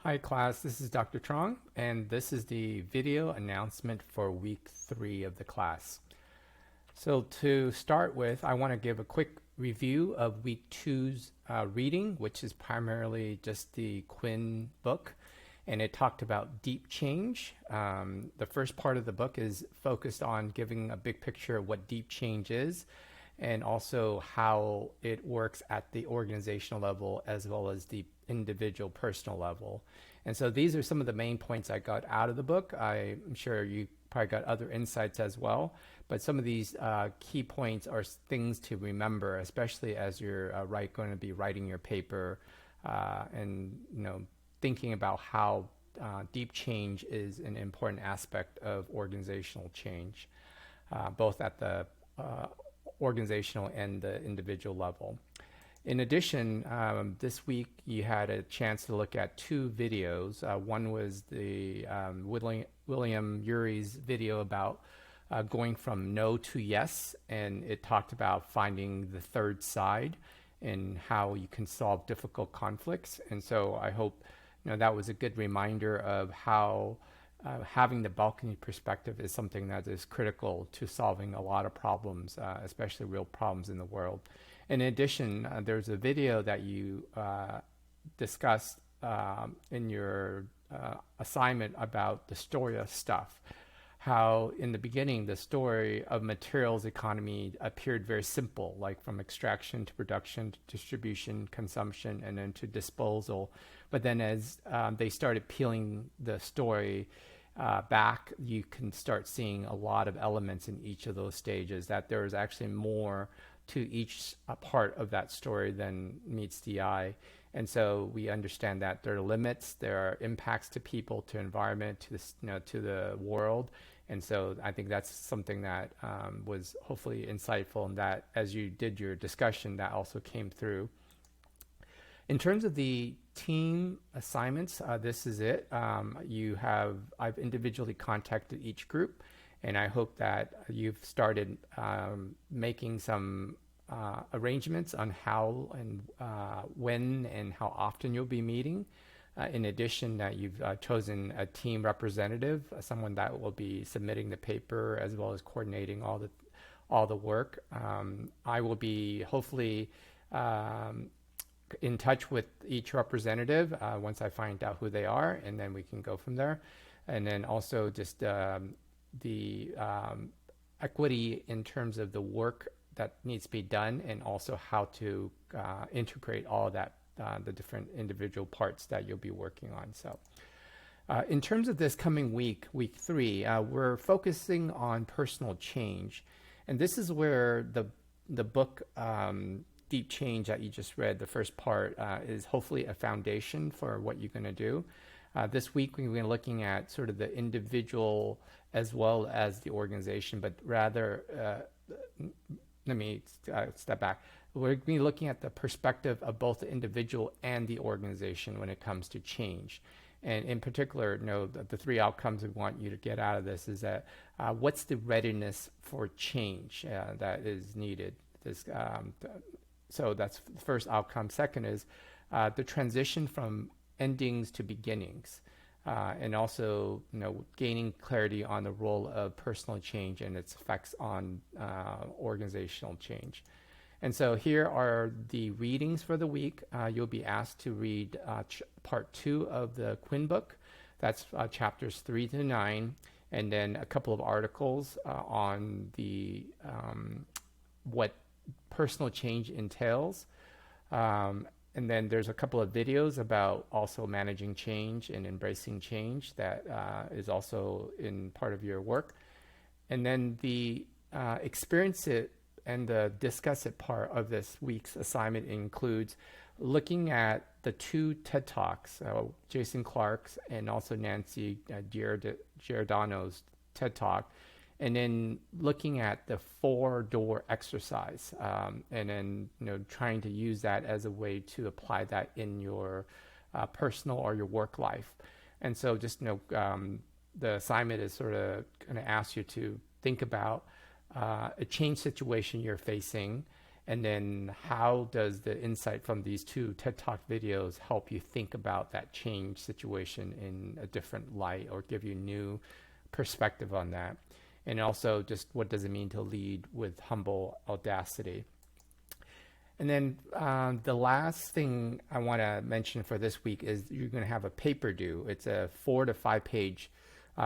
Hi class, this is Dr. Trong, and this is the video announcement for week 3 of the class. So to start with, I want to give a quick review of week 2's reading, which is primarily just the Quinn book, and it talked about deep change. The first part of the book is focused on giving a big picture of what deep change is, and also how it works at the organizational level as well as the individual personal level. And so these are some of the main points I got out of the book. I'm sure you probably got other insights as well, but some of these key points are things to remember, especially as you're going to be writing your paper and thinking about how deep change is an important aspect of organizational change, both at the organizational and the individual level. In addition, this week you had a chance to look at 2 videos. One was the William Urie's video about going from no to yes, and it talked about finding the third side and how you can solve difficult conflicts. And so I hope that was a good reminder of how having the balcony perspective is something that is critical to solving a lot of problems, especially real problems in the world. In addition, there's a video that you discussed in your assignment about the story of stuff. How in the beginning the story of materials economy appeared very simple, like from extraction to production to distribution, consumption, and then to disposal. But then as they started peeling the story back, you can start seeing a lot of elements in each of those stages, that there is actually more to each part of that story than meets the eye. And so we understand that there are limits, there are impacts to people, to environment, to to the world. And so I think that's something that was hopefully insightful, and that as you did your discussion, that also came through. In terms of the team assignments, this is it. I've individually contacted each group, and I hope that you've started making some arrangements on how and when and how often you'll be meeting. In addition, that you've chosen a team representative, someone that will be submitting the paper as well as coordinating all the work. I will be hopefully in touch with each representative once I find out who they are, and then we can go from there. And then also just the equity in terms of the work that needs to be done, and also how to integrate all of that, the different individual parts that you'll be working on. So in terms of this coming week, week 3, we're focusing on personal change. And this is where the book Deep Change that you just read, the first part, is hopefully a foundation for what you're going to do. This week we're looking at sort of the individual as well as the organization, but rather, let me step back. We're going to be looking at the perspective of both the individual and the organization when it comes to change. And in particular, the 3 outcomes we want you to get out of this is that what's the readiness for change that is needed? So that's the first outcome. Second is the transition from endings to beginnings, and also gaining clarity on the role of personal change and its effects on organizational change. And so here are the readings for the week. You'll be asked to read part 2 of the Quinn book. That's chapters 3 to 9, and then a couple of articles on the what personal change entails. And then there's a couple of videos about also managing change and embracing change that is also in part of your work. And then the experience it and the discuss it part of this week's assignment includes looking at the 2 TED Talks, Jason Clark's and also Nancy Giordano's TED Talk, and then looking at the 4-door exercise, and then trying to use that as a way to apply that in your personal or your work life. And so just the assignment is sort of going to ask you to think about a change situation you're facing, And then how does the insight from these two TED Talk videos help you think about that change situation in a different light or give you new perspective on that? And also just what does it mean to lead with humble audacity? And then the last thing I want to mention for this week is you're going to have a paper due. It's a 4 to 5 page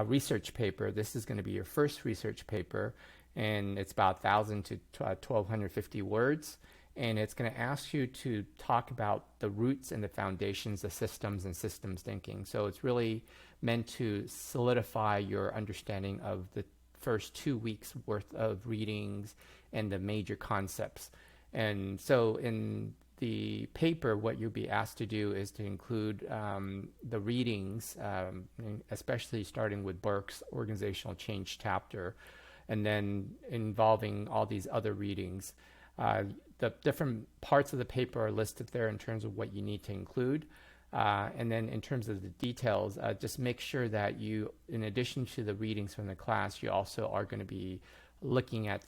research paper. This is going to be your first research paper, and it's about 1,000 to 1,250 words. And it's going to ask you to talk about the roots and the foundations of systems and systems thinking. So it's really meant to solidify your understanding of the first 2 weeks worth of readings and the major concepts. And so in the paper, what you'll be asked to do is to include the readings, especially starting with Burke's Organizational Change chapter, and then involving all these other readings. The different parts of the paper are listed there in terms of what you need to include. And then in terms of the details, just make sure that you, in addition to the readings from the class, you also are going to be looking at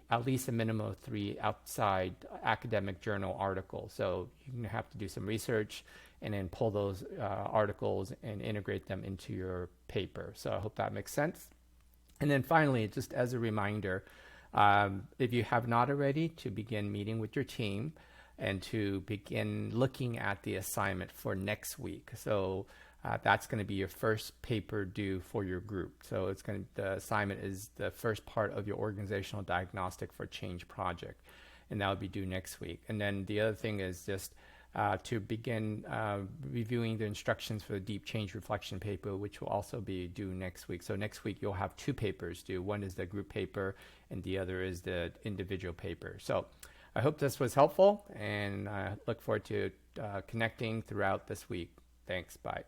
at least a minimum of 3 outside academic journal articles. So you're going to have to do some research and then pull those articles and integrate them into your paper. So I hope that makes sense. And then finally, just as a reminder, if you have not already, to begin meeting with your team and to begin looking at the assignment for next week. So that's going to be your first paper due for your group. So the assignment is the first part of your organizational diagnostic for change project, and that will be due next week. And then the other thing is just to begin reviewing the instructions for the deep change reflection paper, which will also be due next week. So next week you'll have 2 papers due. One is the group paper and the other is the individual paper. So I hope this was helpful, and I look forward to connecting throughout this week. Thanks. Bye.